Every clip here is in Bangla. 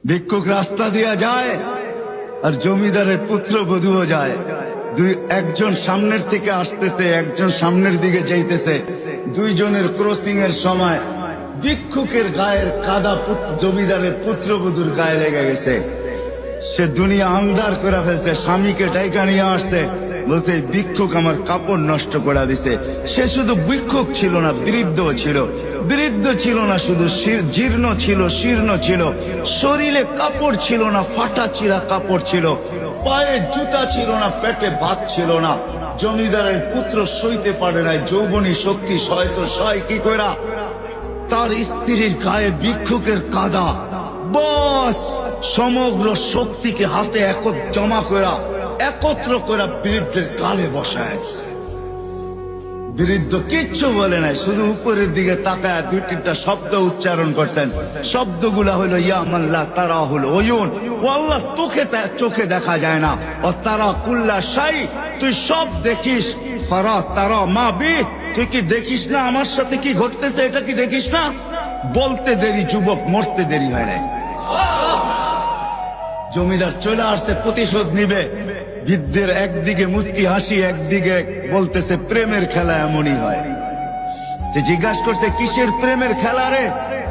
ভিক্ষুক রাস্তা দিয়া যায় আর জমিদারের পুত্র বধূও যায়। একজন সামনের থেকে আসতেছে, একজন সামনের দিকে যাইতেছে। দুইজনের ক্রসিং এর সময় ভিক্ষুকের গায়ের কাদা জমিদারের পুত্রবধূর গায়ে লেগে গেছে। সে দুনিয়া আন্ধার করে ফেলছে, স্বামীকে ডাইকা নিয়ে আসছে, বলছে ভিক্ষুক আমার কাপড় নষ্ট করে দিছে। সে শুধু ভিক্ষুক ছিল না, বৃদ্ধ ছিল। বৃদ্ধ ছিল না শুধু, জীর্ণ ছিল, শীর্ণ ছিল। শরীরে কাপড় ছিল না, ফাটা চিরা কাপড় ছিল। পায়ে জুতা ছিল না, পেটে ভাত ছিল না। জমিদারের পুত্র সইতে পারে নাই, যৌবনী শক্তি সয়তো সয় কি কইরা তার স্ত্রীর গায়ে ভিক্ষুকের কাদা। বস সমগ্র শক্তিকে হাতে জমা করা, একত্র করা বৃদ্ধের গালে বসায়। বৃদ্ধ কিচ্ছু বলে নাই, শুধু উপরের দিকে তাকায় দুই তিনটা শব্দ উচ্চারণ করছেন। শব্দগুলা হলো ইয়া মাল্লা তারা হলো ওয়ুন, ও আল্লাহ চোখে দেখা যায় না। ও তারা কুল্লা শাই, তুই সব দেখিস। ফারা তারা মা বি, তুই কি দেখিস না আমার সাথে কি ঘটতেছে? এটা কি দেখিস না? বলতে দেরি যুবক, মরতে দেরি হয় নাই। জমিদার চলে আসছে, প্রতিশোধ নিবে। বৃদ্ধের একদিকে মুস্কি হাসি, একদিকে বলতেছে প্রেমের খেলা এমনই হয়। জিজ্ঞাসা করছে কিসের প্রেমের খেলা রে?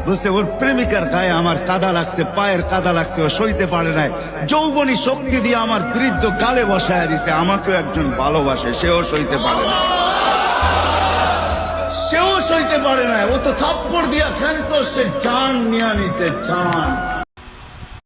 বলছে ওর প্রেমিকার গায়ে আমার কাদা লাগছে, পায়ের কাদা লাগছে, ও সইতে পারে নাই। যৌবনী শক্তি দিয়ে আমার বৃদ্ধ গালে বসায় দিছে। আমাকেও একজন ভালোবাসে, সেও সইতে পারে না, সেও সইতে পারে না। ও তো থাপ্পড় দিয়া খেলতো, সে জান নিয়ে নিছে, জান।